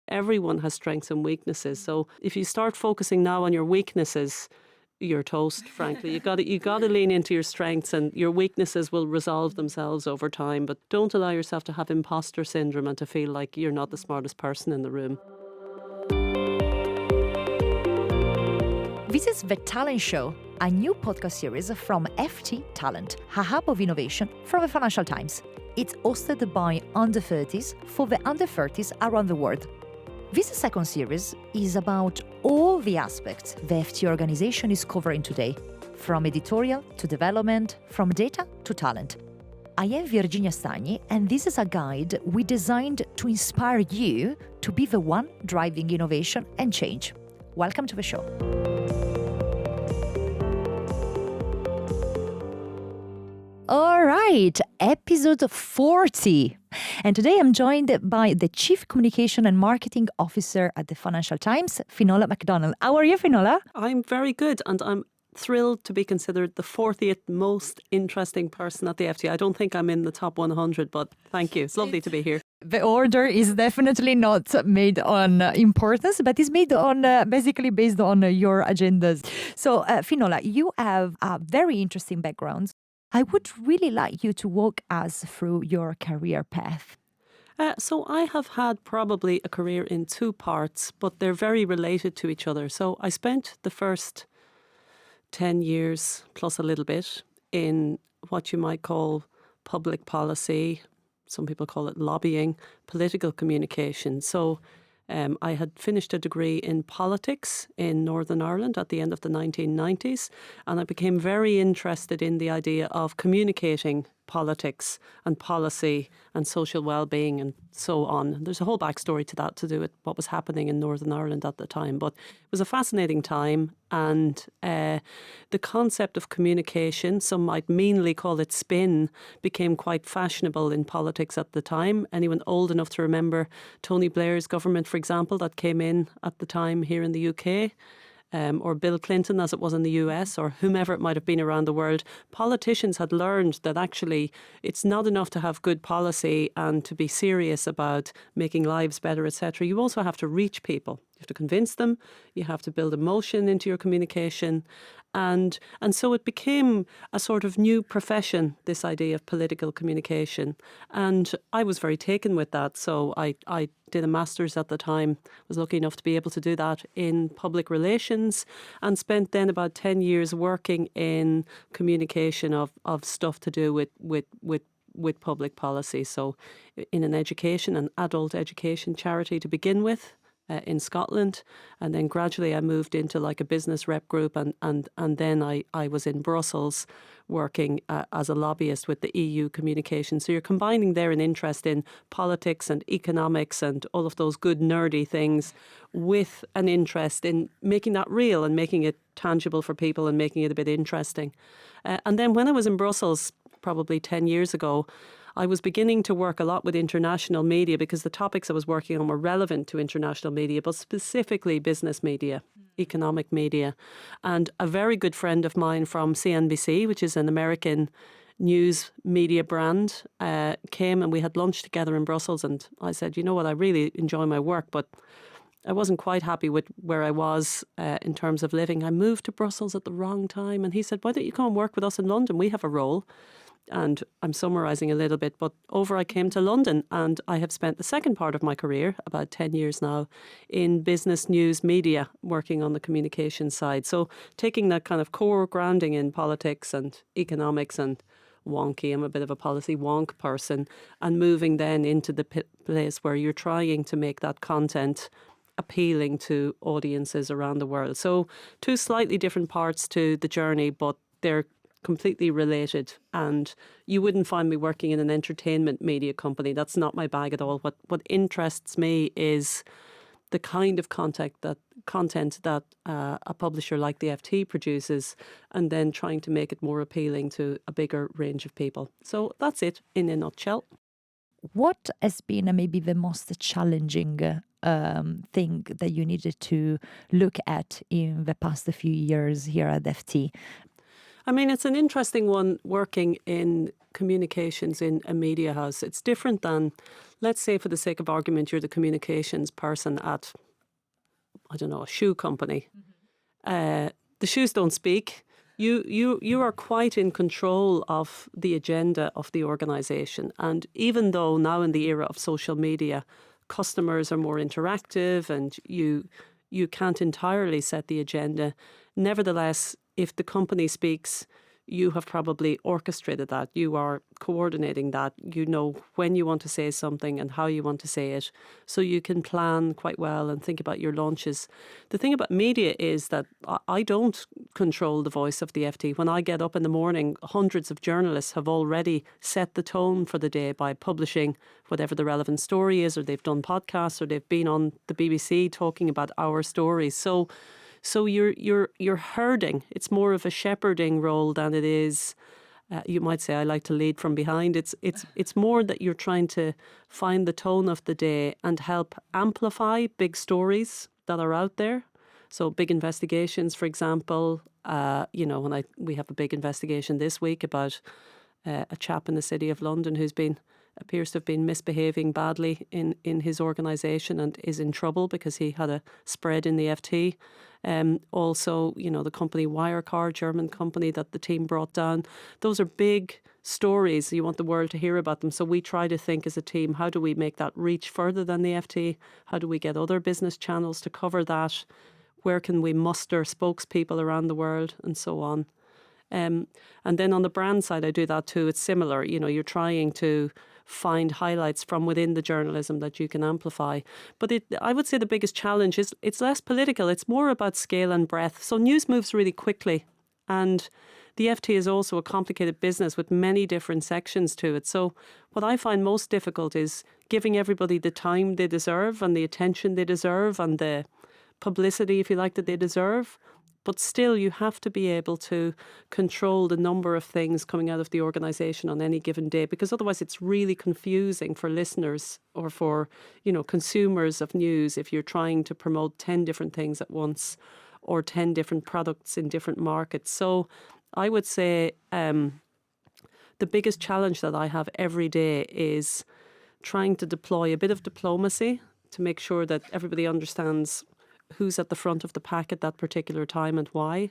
everyone has strengths and weaknesses. So if you start focusing now on your weaknesses, you're toast, frankly. You got to lean into your strengths, and your weaknesses will resolve themselves over time. But don't allow yourself to have imposter syndrome and to feel like you're not the smartest person in the room. This is The Talent Show, a new podcast series from FT Talent, a hub of innovation from the Financial Times. It's hosted by under 30s for the under 30s around the world. This second series is about all the aspects the FT organization is covering today, from editorial to development, from data to talent. I am Virginia Stagni, and this is a guide we designed to inspire you to be the one driving innovation and change. Welcome to the show. All right, episode 40. And today I'm joined by the Chief Communication and Marketing Officer at the Financial Times, Finola McDonnell. How are you, Finola? I'm very good, and I'm thrilled to be considered the 40th most interesting person at the FT. I don't think I'm in the top 100, but thank you. It's lovely to be here. The order is definitely not made on importance, but is made on basically based on your agendas. So, Finola, you have a very interesting background. I would really like you to walk us through your career path. So I have had probably a career in two parts, but they're very related to each other. So I spent the first 10 years plus a little bit in what you might call public policy. Some people call it lobbying, political communication. So I had finished a degree in politics in Northern Ireland at the end of the 1990s, and I became very interested in the idea of communicating politics and policy and social well-being and so on. There's a whole backstory to that to do with what was happening in Northern Ireland at the time, but it was a fascinating time, and the concept of communication, some might meanly call it spin, became quite fashionable in politics at the time. Anyone old enough to remember Tony Blair's government, for example, that came in at the time here in the UK? Or Bill Clinton, as it was in the US, or whomever it might have been around the world, politicians had learned that actually it's not enough to have good policy and to be serious about making lives better, etc. You also have to reach people. You have to convince them. You have to build emotion into your communication. And so it became a sort of new profession, this idea of political communication. And I was very taken with that. So I did a master's at the time, was lucky enough to be able to do that in public relations, and spent then about 10 years working in communication of stuff to do with public policy. So in an adult education charity to begin with, in Scotland, and then gradually I moved into like a business rep group, and then I was in Brussels working as a lobbyist with the EU communication. So you're combining there an interest in politics and economics and all of those good nerdy things with an interest in making that real and making it tangible for people and making it a bit interesting. And then when I was in Brussels, probably 10 years ago, I was beginning to work a lot with international media because the topics I was working on were relevant to international media, but specifically business media, economic media. And a very good friend of mine from CNBC, which is an American news media brand, came and we had lunch together in Brussels. And I said, you know what, I really enjoy my work, but I wasn't quite happy with where I was in terms of living. I moved to Brussels at the wrong time. And he said, why don't you come and work with us in London? We have a role. And I'm summarising a little bit, but over I came to London, and I have spent the second part of my career, about 10 years now, in business news media, working on the communication side. So taking that kind of core grounding in politics and economics and wonky, I'm a bit of a policy wonk person, and moving then into the place where you're trying to make that content appealing to audiences around the world. So two slightly different parts to the journey, but they're completely related, and you wouldn't find me working in an entertainment media company. That's not my bag at all. What interests me is the kind of content that a publisher like the FT produces, and then trying to make it more appealing to a bigger range of people. So that's it in a nutshell. What has been maybe the most challenging thing that you needed to look at in the past few years here at FT? I mean, it's an interesting one working in communications in a media house. It's different than, let's say, for the sake of argument, you're the communications person at, I don't know, a shoe company. The shoes don't speak. You are quite in control of the agenda of the organisation. And even though now in the era of social media, customers are more interactive and you can't entirely set the agenda, nevertheless, if the company speaks, you have probably orchestrated that. You are coordinating that. You know when you want to say something and how you want to say it. So you can plan quite well and think about your launches. The thing about media is that I don't control the voice of the FT. When I get up in the morning, hundreds of journalists have already set the tone for the day by publishing whatever the relevant story is, or they've done podcasts, or they've been on the BBC talking about our stories. So you're herding. It's more of a shepherding role than it is. You might say I like to lead from behind. It's more that you're trying to find the tone of the day and help amplify big stories that are out there. So big investigations, for example. We have a big investigation this week about a chap in the City of London who's appears to have been misbehaving badly in his organisation and is in trouble because he had a spread in the FT. Also, the company Wirecard, German company that the team brought down. Those are big stories. You want the world to hear about them. So we try to think as a team, how do we make that reach further than the FT? How do we get other business channels to cover that? Where can we muster spokespeople around the world and so on? And then on the brand side, I do that too. It's similar. You're trying to find highlights from within the journalism that you can amplify. But I would say the biggest challenge is it's less political. It's more about scale and breadth. So news moves really quickly. And the FT is also a complicated business with many different sections to it. So what I find most difficult is giving everybody the time they deserve and the attention they deserve and the publicity, if you like, that they deserve. But still, you have to be able to control the number of things coming out of the organisation on any given day, because otherwise it's really confusing for listeners or for, consumers of news if you're trying to promote 10 different things at once or 10 different products in different markets. So I would say the biggest challenge that I have every day is trying to deploy a bit of diplomacy to make sure that everybody understands who's at the front of the pack at that particular time and why.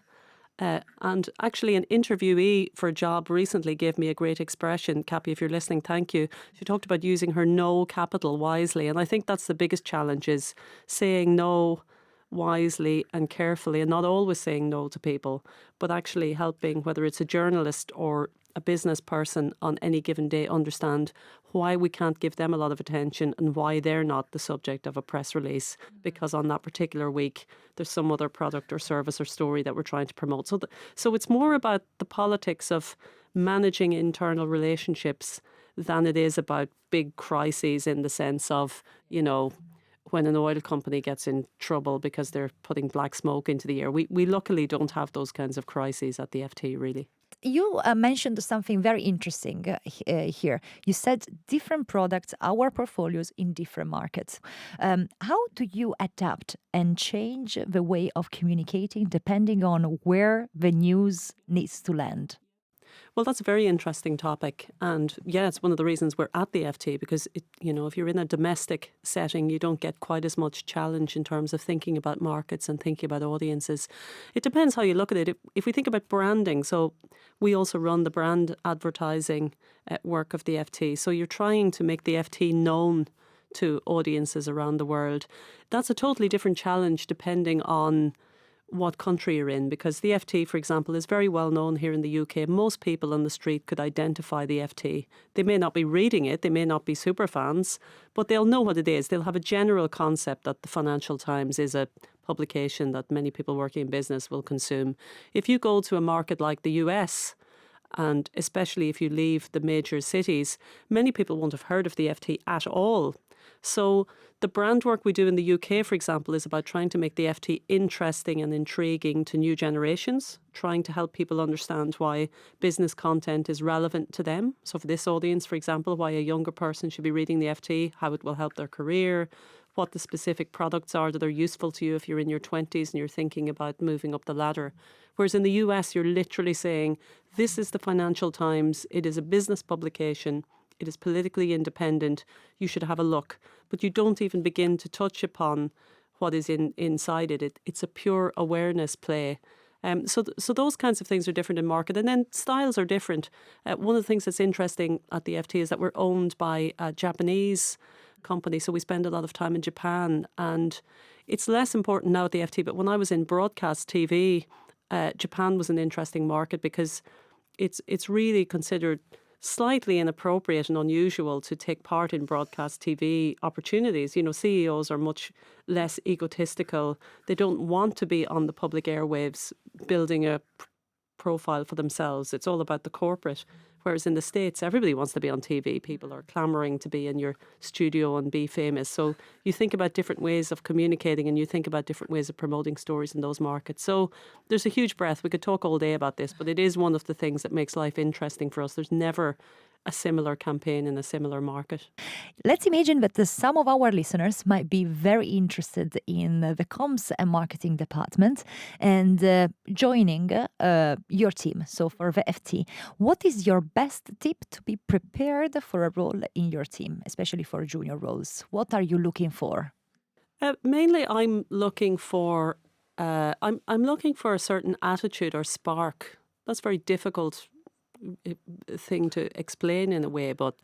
And actually an interviewee for a job recently gave me a great expression. Cappy, if you're listening, thank you. She talked about using her no capital wisely. And I think that's the biggest challenge, is saying no wisely and carefully, and not always saying no to people, but actually helping, whether it's a journalist or a business person on any given day, understand why we can't give them a lot of attention and why they're not the subject of a press release, because on that particular week there's some other product or service or story that we're trying to promote. So it's more about the politics of managing internal relationships than it is about big crises, in the sense of, when an oil company gets in trouble because they're putting black smoke into the air. We luckily don't have those kinds of crises at the FT, really. You mentioned something very interesting here. You said different products, our portfolios in different markets. How do you adapt and change the way of communicating depending on where the news needs to land? Well, that's a very interesting topic. And yeah, it's one of the reasons we're at the FT, because, if you're in a domestic setting, you don't get quite as much challenge in terms of thinking about markets and thinking about audiences. It depends how you look at it. If we think about branding, so we also run the brand advertising work of the FT. So you're trying to make the FT known to audiences around the world. That's a totally different challenge depending on what country you're in, because the FT, for example, is very well known here in the UK. Most people on the street could identify the FT. They may not be reading it, they may not be super fans, but they'll know what it is. They'll have a general concept that the Financial Times is a publication that many people working in business will consume. If you go to a market like the US, and especially if you leave the major cities, many people won't have heard of the FT at all. So the brand work we do in the UK, for example, is about trying to make the FT interesting and intriguing to new generations, trying to help people understand why business content is relevant to them. So for this audience, for example, why a younger person should be reading the FT, how it will help their career, what the specific products are that are useful to you if you're in your 20s and you're thinking about moving up the ladder. Whereas in the US, you're literally saying, this is the Financial Times, it is a business publication, it is politically independent, you should have a look. But you don't even begin to touch upon what is inside it. It's a pure awareness play. So those kinds of things are different in market. And then styles are different. One of the things that's interesting at the FT is that we're owned by a Japanese company. So we spend a lot of time in Japan. And it's less important now at the FT. But when I was in broadcast TV, Japan was an interesting market because it's really considered slightly inappropriate and unusual to take part in broadcast TV opportunities. You know, CEOs are much less egotistical. They don't want to be on the public airwaves building a profile for themselves. It's all about the corporate. Whereas in the States, everybody wants to be on TV. People are clamoring to be in your studio and be famous. So you think about different ways of communicating and you think about different ways of promoting stories in those markets. So there's a huge breadth. We could talk all day about this, but it is one of the things that makes life interesting for us. There's never a similar campaign in a similar market. Let's imagine that some of our listeners might be very interested in the comms and marketing department and joining your team. So for the FT, what is your best tip to be prepared for a role in your team, especially for junior roles? What are you looking for? Mainly, I'm looking for I'm looking for a certain attitude or spark. That's very difficult thing to explain in a way, but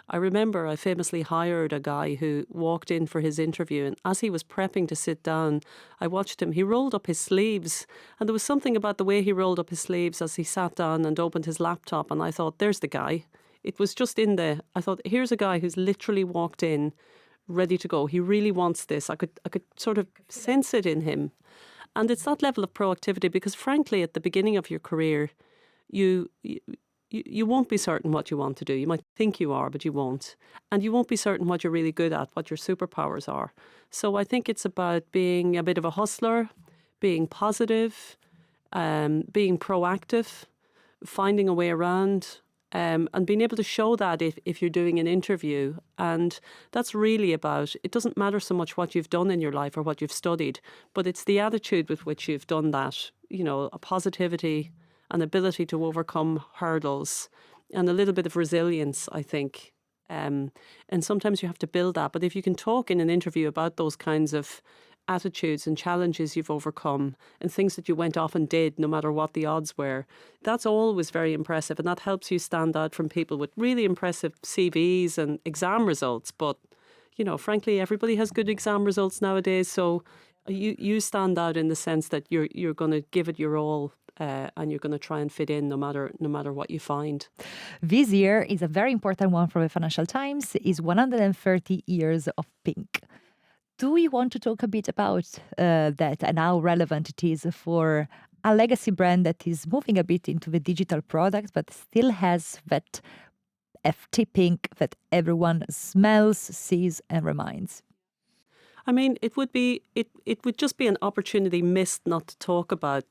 I remember I famously hired a guy who walked in for his interview, and as he was prepping to sit down, I watched him. He rolled up his sleeves, and there was something about the way he rolled up his sleeves as he sat down and opened his laptop, and I thought, there's the guy. It was just I thought, here's a guy who's literally walked in ready to go. He really wants this. I could sort of sense it in him. And it's that level of proactivity because frankly, at the beginning of your career, you won't be certain what you want to do. You might think you are, but you won't. And you won't be certain what you're really good at, what your superpowers are. So I think it's about being a bit of a hustler, being positive, being proactive, finding a way around, and being able to show that if you're doing an interview. And that's really about, it doesn't matter so much what you've done in your life or what you've studied, but it's the attitude with which you've done that, you know, a positivity, an ability to overcome hurdles, and a little bit of resilience, I think. And sometimes you have to build that. But if you can talk in an interview about those kinds of attitudes and challenges you've overcome and things that you went off and did, no matter what the odds were, that's always very impressive. And that helps you stand out from people with really impressive CVs and exam results. But, you know, frankly, everybody has good exam results nowadays. So you stand out in the sense that you're going to give it your all. And you're going to try and fit in no matter what you find. This year is a very important one for the Financial Times, is 130 years of Pink. Do you want to talk a bit about that and how relevant it is for a legacy brand that is moving a bit into the digital product, but still has that FT Pink that everyone smells, sees and reminds? I mean, it would just be an opportunity missed not to talk about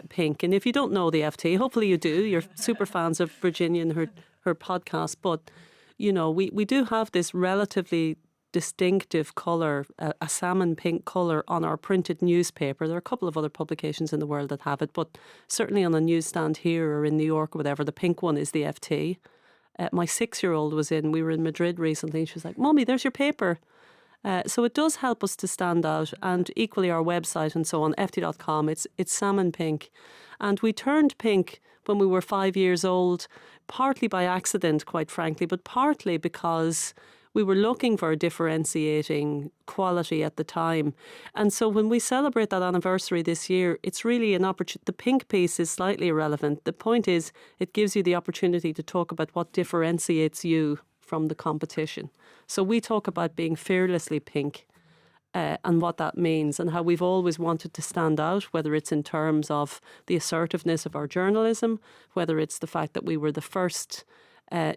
Pink. And if you don't know the FT, hopefully you do. You're super fans of Virginia and her podcast. But, you know, we do have this relatively distinctive colour, a salmon pink colour on our printed newspaper. There are a couple of other publications in the world that have it, but certainly on a newsstand here or in New York or whatever, the pink one is the FT. My 6-year-old we were in Madrid recently, and she was like, "Mommy, there's your paper." So it does help us to stand out, and equally our website and so on, ft.com, it's salmon pink. And we turned pink when we were 5 years old, partly by accident, quite frankly, but partly because we were looking for a differentiating quality at the time. And so when we celebrate that anniversary this year, it's really an opportunity. The pink piece is slightly irrelevant. The point is it gives you the opportunity to talk about what differentiates you from the competition. So we talk about being fearlessly pink and what that means and how we've always wanted to stand out, whether it's in terms of the assertiveness of our journalism, whether it's the fact that we were the first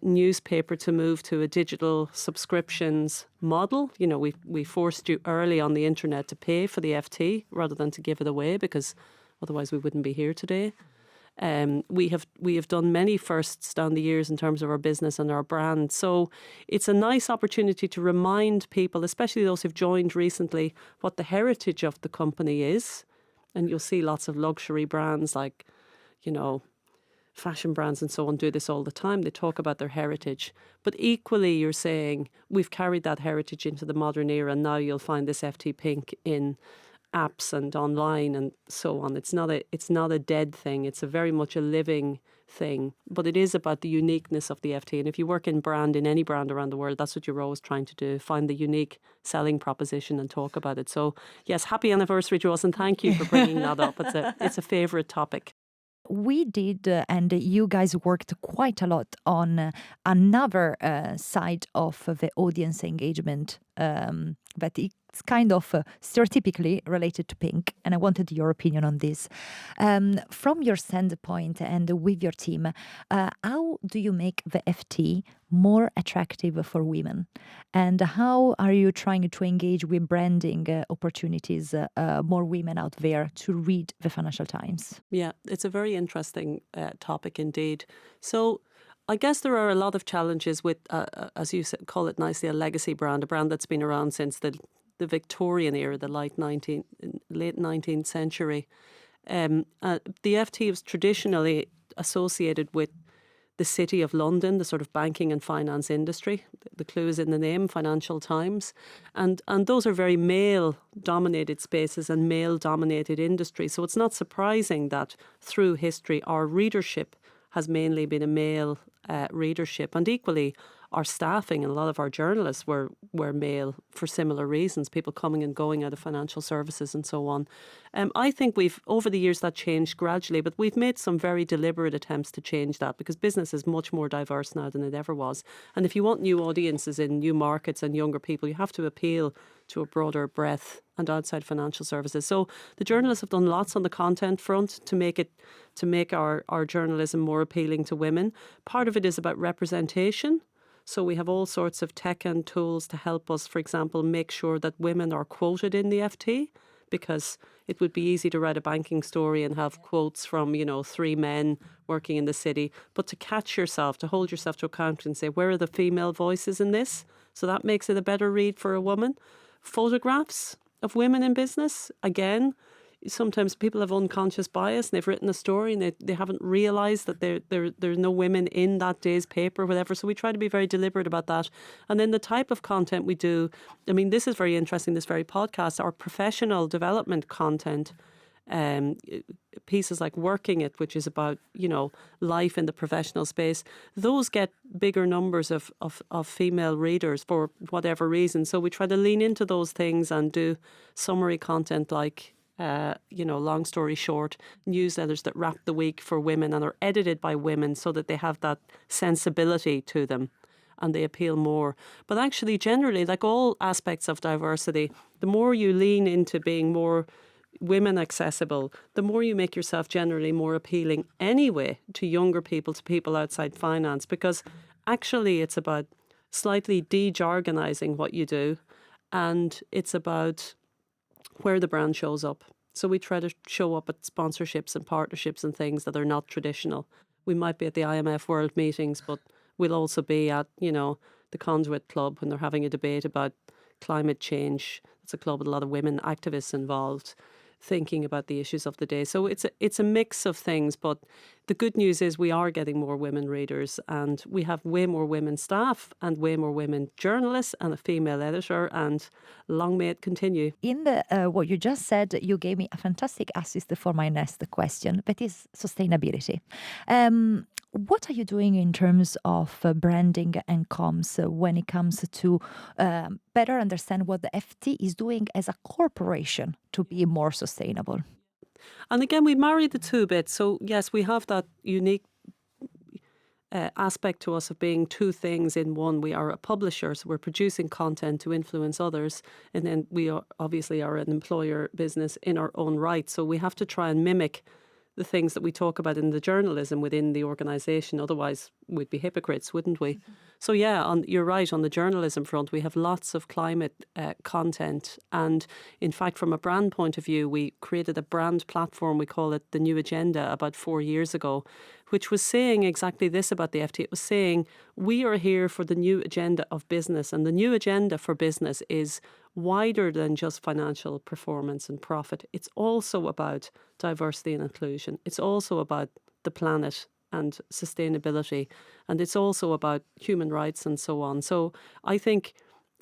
newspaper to move to a digital subscriptions model. You know, we forced you early on the internet to pay for the FT rather than to give it away, because otherwise we wouldn't be here today. We have done many firsts down the years in terms of our business and our brand. So it's a nice opportunity to remind people, especially those who've joined recently, what the heritage of the company is. And you'll see lots of luxury brands like, fashion brands and so on do this all the time. They talk about their heritage. But equally, you're saying we've carried that heritage into the modern era, and now you'll find this FT Pink in apps and online and so on. It's not a dead thing. It's a very much a living thing. But it is about the uniqueness of the FT. And if you work in any brand around the world, that's what you're always trying to do. Find the unique selling proposition and talk about it. So yes, happy anniversary to us, and thank you for bringing that up. It's a favourite topic. We did, and you guys worked quite a lot on another side of the audience engagement that it's kind of stereotypically related to pink. And I wanted your opinion on this. From your standpoint and with your team, how do you make the FT more attractive for women? And how are you trying to engage with branding opportunities, more women out there to read the Financial Times? Yeah, it's a very interesting topic indeed. So I guess there are a lot of challenges with, as you call it nicely, a legacy brand, a brand that's been around since the Victorian era, the late 19th century. The FT was traditionally associated with the City of London, the sort of banking and finance industry. The clue is in the name, Financial Times. And those are very male-dominated spaces and male-dominated industries. So it's not surprising that through history our readership has mainly been a male readership. And equally, our staffing and a lot of our journalists were male for similar reasons, people coming and going out of financial services and so on. I think over the years that changed gradually, but we've made some very deliberate attempts to change that because business is much more diverse now than it ever was. And if you want new audiences in new markets and younger people, you have to appeal to a broader breadth and outside financial services. So the journalists have done lots on the content front to make our journalism more appealing to women. Part of it is about representation. So we have all sorts of tech and tools to help us, for example, make sure that women are quoted in the FT, because it would be easy to write a banking story and have quotes from, 3 men working in the city. But to catch yourself, to hold yourself to account and say, where are the female voices in this? So that makes it a better read for a woman. Photographs of women in business, again, sometimes people have unconscious bias and they've written a story and they haven't realised that there's no women in that day's paper or whatever. So we try to be very deliberate about that. And then the type of content we do, this is very interesting, this very podcast, our professional development content, pieces like Working It, which is about, life in the professional space, those get bigger numbers of female readers for whatever reason. So we try to lean into those things and do summary content like, long story short, newsletters that wrap the week for women and are edited by women so that they have that sensibility to them and they appeal more. But actually, generally, like all aspects of diversity, the more you lean into being more women accessible, the more you make yourself generally more appealing anyway to younger people, to people outside finance, because actually it's about slightly de-jargonizing what you do, and it's about where the brand shows up. So we try to show up at sponsorships and partnerships and things that are not traditional. We might be at the IMF World meetings, but we'll also be at, the Conduit Club when they're having a debate about climate change. It's a club with a lot of women activists involved, thinking about the issues of the day. So it's a mix of things, but the good news is we are getting more women readers, and we have way more women staff and way more women journalists and a female editor, and long may it continue. In the what you just said, you gave me a fantastic assist for my next question, that is sustainability. What are you doing in terms of branding and comms when it comes to better understand what the FT is doing as a corporation to be more sustainable? And again, we marry the two bits. So yes, we have that unique aspect to us of being two things in one. We are a publisher, so we're producing content to influence others. And then we obviously are an employer business in our own right. So we have to try and mimic the things that we talk about in the journalism within the organisation. Otherwise, we'd be hypocrites, wouldn't we? So yeah, you're right. On the journalism front, we have lots of climate content. And in fact, from a brand point of view, we created a brand platform. We call it The New Agenda about 4 years ago, which was saying exactly this about the FT. It was saying, we are here for the new agenda of business. And the new agenda for business is wider than just financial performance and profit. It's also about diversity and inclusion. It's also about the planet and sustainability. And it's also about human rights and so on. So I think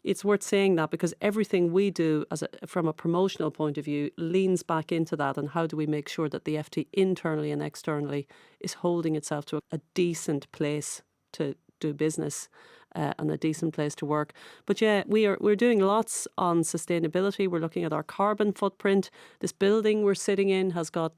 it's worth saying that, because everything we do from a promotional point of view leans back into that. And how do we make sure that the FT internally and externally is holding itself to a decent place to do business and a decent place to work. But yeah, we're doing lots on sustainability. We're looking at our carbon footprint. This building we're sitting in has got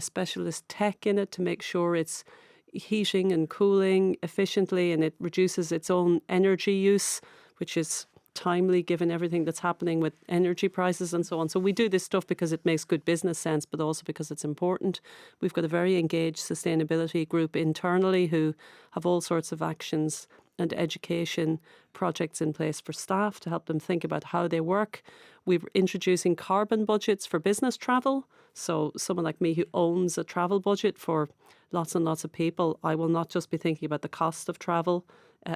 specialist tech in it to make sure it's heating and cooling efficiently, and it reduces its own energy use, which is timely given everything that's happening with energy prices and so on. So we do this stuff because it makes good business sense, but also because it's important. We've got a very engaged sustainability group internally who have all sorts of actions and education projects in place for staff to help them think about how they work. We're introducing carbon budgets for business travel. So someone like me who owns a travel budget for lots and lots of people, I will not just be thinking about the cost of travel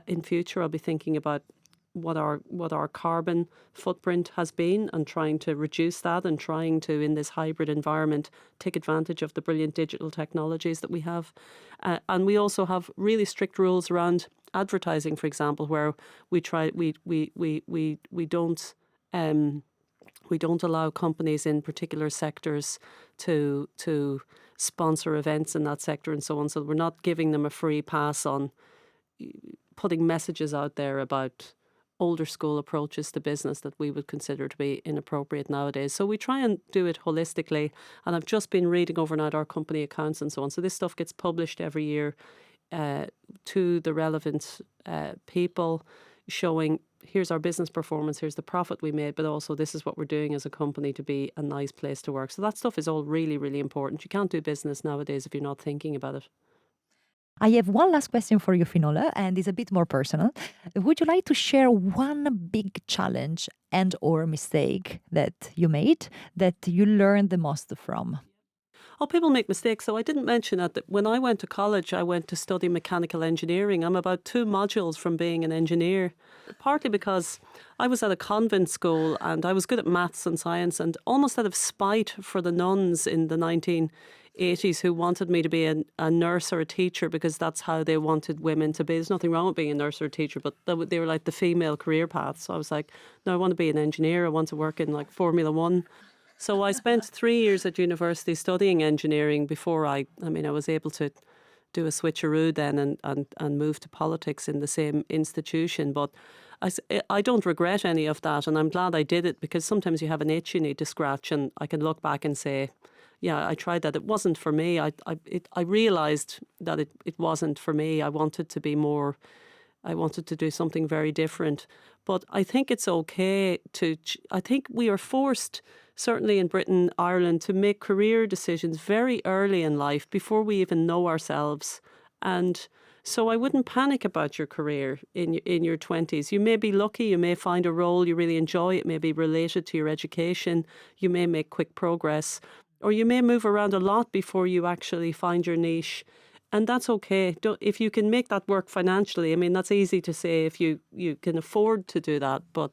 in future. I'll be thinking about what our carbon footprint has been and trying to reduce that, and trying to, in this hybrid environment, take advantage of the brilliant digital technologies that we have. And we also have really strict rules around advertising, for example, where we don't allow companies in particular sectors to sponsor events in that sector and so on. So we're not giving them a free pass on putting messages out there about older school approaches to business that we would consider to be inappropriate nowadays. So we try and do it holistically. And I've just been reading overnight our company accounts and so on. So this stuff gets published every year to the relevant people, showing here's our business performance, here's the profit we made, but also this is what we're doing as a company to be a nice place to work. So that stuff is all really, really important. You can't do business nowadays if you're not thinking about it. I have one last question for you, Finola, and it's a bit more personal. Would you like to share one big challenge and or mistake that you made that you learned the most from? Oh, people make mistakes. So I didn't mention that when I went to college, I went to study mechanical engineering. I'm about 2 modules from being an engineer, partly because I was at a convent school and I was good at maths and science, and almost out of spite for the nuns in the 1980s who wanted me to be a nurse or a teacher because that's how they wanted women to be. There's nothing wrong with being a nurse or a teacher, but they were like the female career path. So I was like, no, I want to be an engineer. I want to work in like Formula One. So I spent 3 years at university studying engineering before I was able to do a switcheroo then and move to politics in the same institution. But I don't regret any of that, and I'm glad I did it, because sometimes you have an itch you need to scratch, and I can look back and say, yeah, I tried that. It wasn't for me. I realised that it wasn't for me. I wanted to do something very different. But I think it's okay I think we are forced, certainly in Britain, Ireland, to make career decisions very early in life before we even know ourselves. And so I wouldn't panic about your career in your 20s. You may be lucky, you may find a role you really enjoy, it may be related to your education, you may make quick progress, or you may move around a lot before you actually find your niche. And that's okay. If you can make that work financially, I mean, that's easy to say if you can afford to do that. But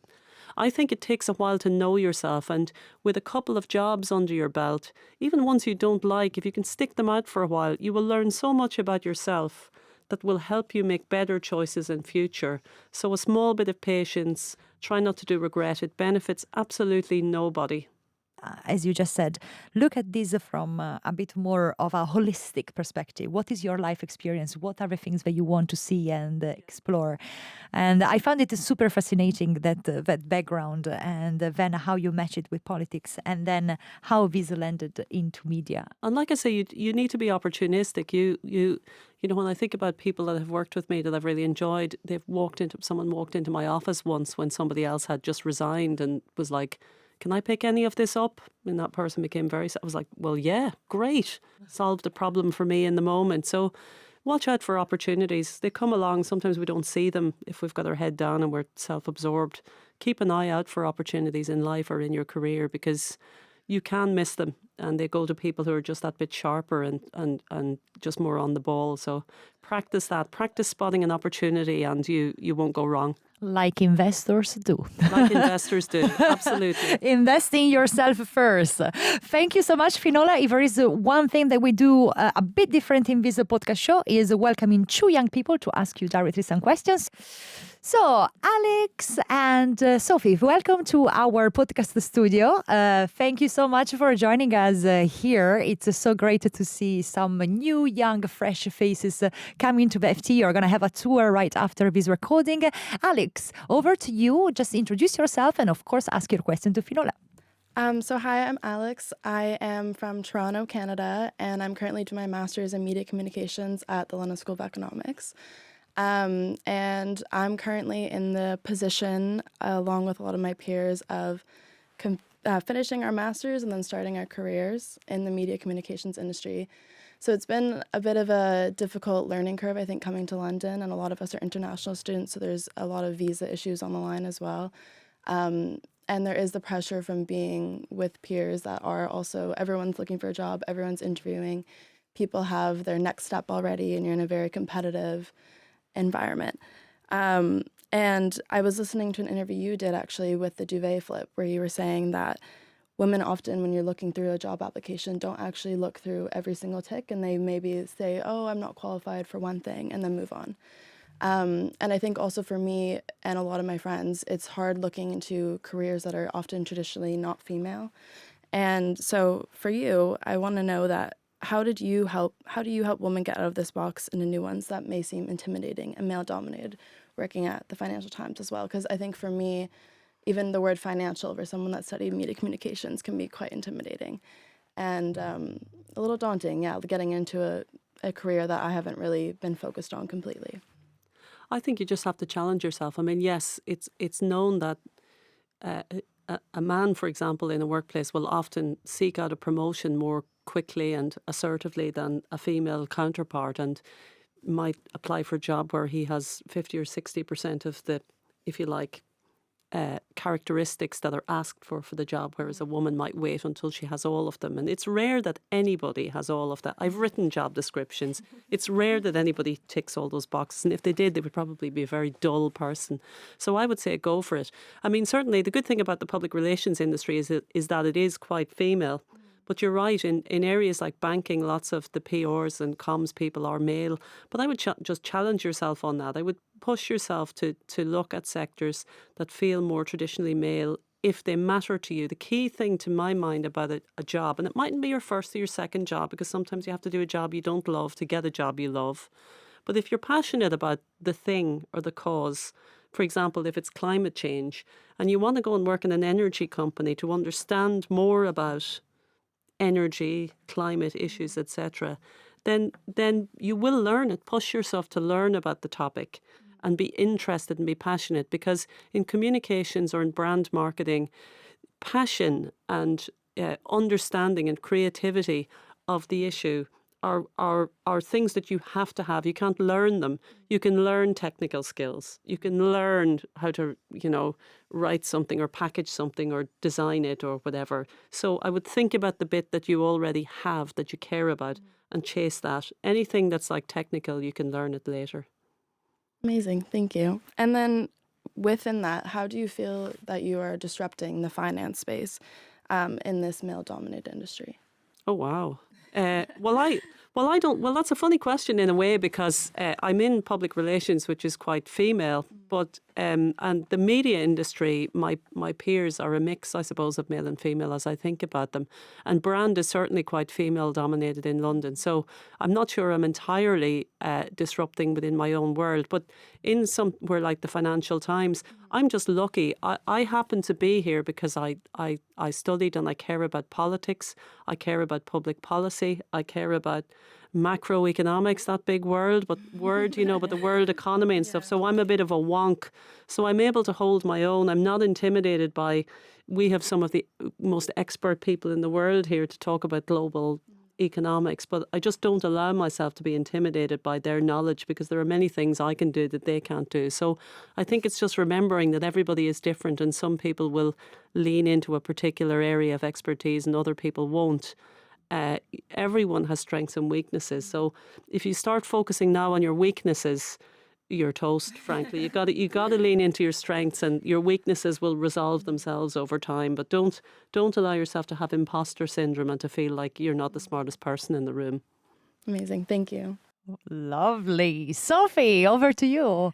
I think it takes a while to know yourself. And with a couple of jobs under your belt, even ones you don't like, if you can stick them out for a while, you will learn so much about yourself that will help you make better choices in future. So a small bit of patience, try not to do regret. It benefits absolutely nobody. As you just said, look at this from a bit more of a holistic perspective. What is your life experience? What are the things that you want to see and explore? And I found it super fascinating, that background, and then how you match it with politics, and then how this landed into media. And like I say, you need to be opportunistic. You know, when I think about people that have worked with me that I've really enjoyed, someone walked into my office once when somebody else had just resigned and was like, can I pick any of this up? And that person became I was like, well, yeah, great. Solved the problem for me in the moment. So watch out for opportunities. They come along. Sometimes we don't see them if we've got our head down and we're self-absorbed. Keep an eye out for opportunities in life or in your career, because you can miss them, and they go to people who are just that bit sharper and just more on the ball. So practice that. Practice spotting an opportunity, and you won't go wrong. Like investors do. Like investors do, absolutely. Invest in yourself first. Thank you so much, Finola. If there is one thing that we do a bit different in this podcast show is welcoming two young people to ask you directly some questions. So, Alex and Sophie, welcome to our podcast studio. Thank you so much for joining us here. It's so great to see some new, young, fresh faces coming to the FT. You're going to have a tour right after this recording. Alex, over to you. Just introduce yourself and, of course, ask your question to Finola. So hi, I'm Alex. I am from Toronto, Canada, and I'm currently doing my master's in media communications at the London School of Economics. And I'm currently in the position, along with a lot of my peers, of finishing our master's and then starting our careers in the media communications industry. So it's been a bit of a difficult learning curve, I think, coming to London, and a lot of us are international students, so there's a lot of visa issues on the line as well. And there is the pressure from being with peers that are also, everyone's looking for a job, everyone's interviewing, people have their next step already, and you're in a very competitive environment. And I was listening to an interview you did actually with the duvet flip, where you were saying that women often, when you're looking through a job application, don't actually look through every single tick, and they maybe say, oh, I'm not qualified for one thing, and then move on. And I think also for me and a lot of my friends, it's hard looking into careers that are often traditionally not female. And so for you, I want to know that how do you help women get out of this box into new ones that may seem intimidating and male-dominated, working at the Financial Times as well? Because I think for me, even the word financial for someone that studied media communications can be quite intimidating and a little daunting, getting into a career that I haven't really been focused on completely. I think you just have to challenge yourself. I mean, yes, it's known that a man, for example, in a workplace will often seek out a promotion more quickly and assertively than a female counterpart, and might apply for a job where he has 50 or 60% of the, if you like, characteristics that are asked for the job, whereas a woman might wait until she has all of them. And it's rare that anybody has all of that. I've written job descriptions. It's rare that anybody ticks all those boxes. And if they did, they would probably be a very dull person. So I would say go for it. I mean, certainly the good thing about the public relations industry is that it is quite female. But you're right, in areas like banking, lots of the PRs and comms people are male. But I would just challenge yourself on that. I would push yourself to look at sectors that feel more traditionally male if they matter to you. The key thing to my mind about a job, and it mightn't be your first or your second job, because sometimes you have to do a job you don't love to get a job you love. But if you're passionate about the thing or the cause, for example, if it's climate change, and you want to go and work in an energy company to understand more about energy, climate issues, etc., then you will learn it. Push yourself to learn about the topic and be interested and be passionate, because in communications or in brand marketing, passion and understanding and creativity of the issue are things that you have to have. You can't learn them. You can learn technical skills. You can learn how to, write something or package something or design it or whatever. So I would think about the bit that you already have, that you care about, and chase that. Anything that's like technical, you can learn it later. Amazing. Thank you. And then within that, how do you feel that you are disrupting the finance space in this male-dominated industry? Oh, wow. Well, that's a funny question in a way, because I'm in public relations, which is quite female, but and the media industry, my peers are a mix, I suppose, of male and female as I think about them. And brand is certainly quite female dominated in London. So I'm not sure I'm entirely disrupting within my own world, but in somewhere like the Financial Times, I'm just lucky. I happen to be here because I studied and I care about politics. I care about public policy. I care about macroeconomics, that big word, but the world economy and stuff. So I'm a bit of a wonk. So I'm able to hold my own. I'm not intimidated by, we have some of the most expert people in the world here to talk about global economics, but I just don't allow myself to be intimidated by their knowledge, because there are many things I can do that they can't do. So I think it's just remembering that everybody is different, and some people will lean into a particular area of expertise and other people won't. Everyone has strengths and weaknesses. So if you start focusing now on your weaknesses, you're toast, frankly. You got to lean into your strengths, and your weaknesses will resolve themselves over time. But don't allow yourself to have imposter syndrome and to feel like you're not the smartest person in the room. Amazing. Thank you. Lovely. Sophie, over to you.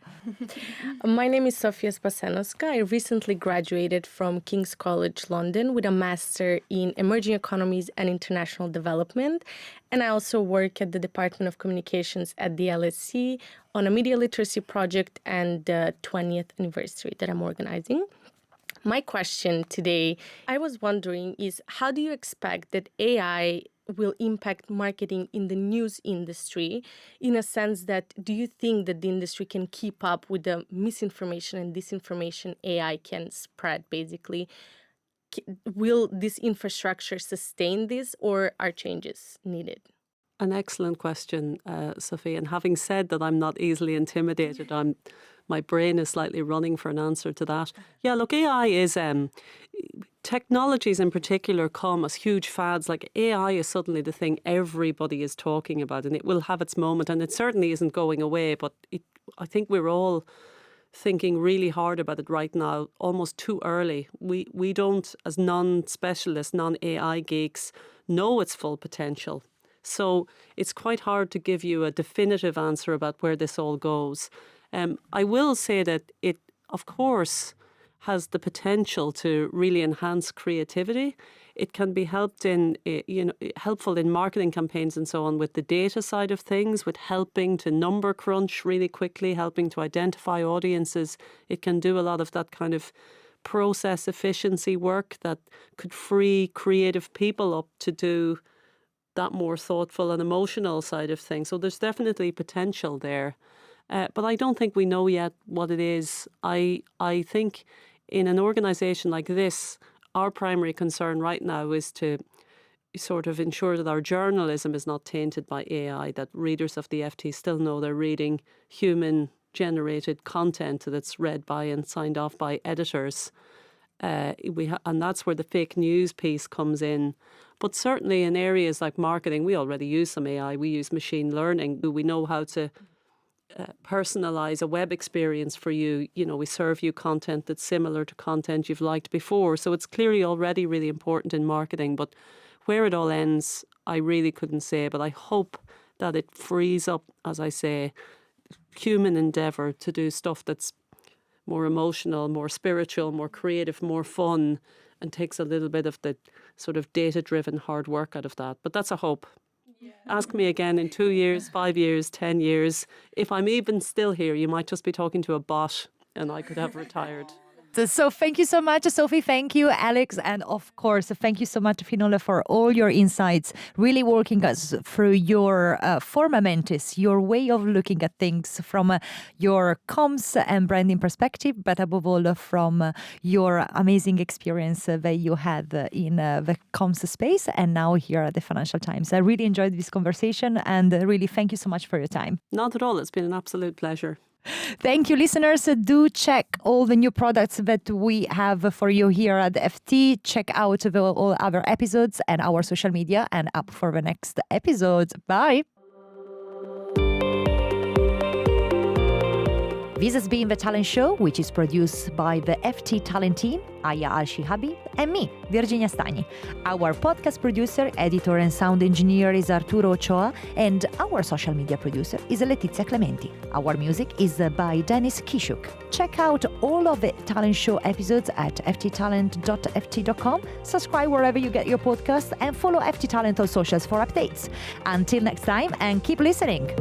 My name is Sofia Spasenoska. I recently graduated from King's College London with a master in emerging economies and international development. And I also work at the Department of Communications at the LSE on a media literacy project and the 20th anniversary that I'm organizing. My question today, I was wondering, is how do you expect that AI will impact marketing in the news industry, in a sense that, do you think that the industry can keep up with the misinformation and disinformation AI can spread, basically? Will this infrastructure sustain this, or are changes needed? An excellent question, Sophie. And having said that, I'm not easily intimidated. My brain is slightly running for an answer to that. Yeah, look, AI is... technologies in particular come as huge fads. Like AI is suddenly the thing everybody is talking about, and it will have its moment, and it certainly isn't going away. But I think we're all thinking really hard about it right now, almost too early. We don't, as non-specialists, non-AI geeks, know its full potential. So it's quite hard to give you a definitive answer about where this all goes. I will say that it, of course, has the potential to really enhance creativity. It can be helpful in marketing campaigns and so on, with the data side of things, with helping to number crunch really quickly, helping to identify audiences. It can do a lot of that kind of process efficiency work that could free creative people up to do that more thoughtful and emotional side of things. So there's definitely potential there. But I don't think we know yet what it is. I think in an organisation like this, our primary concern right now is to sort of ensure that our journalism is not tainted by AI, that readers of the FT still know they're reading human-generated content that's read by and signed off by editors. And that's where the fake news piece comes in. But certainly in areas like marketing, we already use some AI. We use machine learning. We know how to personalize a web experience for you. We serve you content that's similar to content you've liked before. So it's clearly already really important in marketing. But where it all ends, I really couldn't say. But I hope that it frees up, as I say, human endeavour to do stuff that's more emotional, more spiritual, more creative, more fun, and takes a little bit of the sort of data-driven hard work out of that. But that's a hope. Yeah. Ask me again in 2 years, 5 years, 10 years. If I'm even still here, you might just be talking to a bot and I could have retired. So thank you so much, Sophie. Thank you, Alex. And of course, thank you so much, Finola, for all your insights, really walking us through your forma mentis, your way of looking at things from your comms and branding perspective, but above all from your amazing experience that you had in the comms space and now here at the Financial Times. I really enjoyed this conversation and really thank you so much for your time. Not at all. It's been an absolute pleasure. Thank you, listeners. Do check all the new products that we have for you here at the FT. Check out all other episodes and our social media and up for the next episode. Bye. This has been The Talent Show, which is produced by the FT Talent team, Aya Al-Shihabi, and me, Virginia Stagni. Our podcast producer, editor, and sound engineer is Arturo Ochoa, and our social media producer is Letizia Clementi. Our music is by Dennis Kishuk. Check out all of the Talent Show episodes at fttalent.ft.com. Subscribe wherever you get your podcast, and follow FT Talent on socials for updates. Until next time, and keep listening.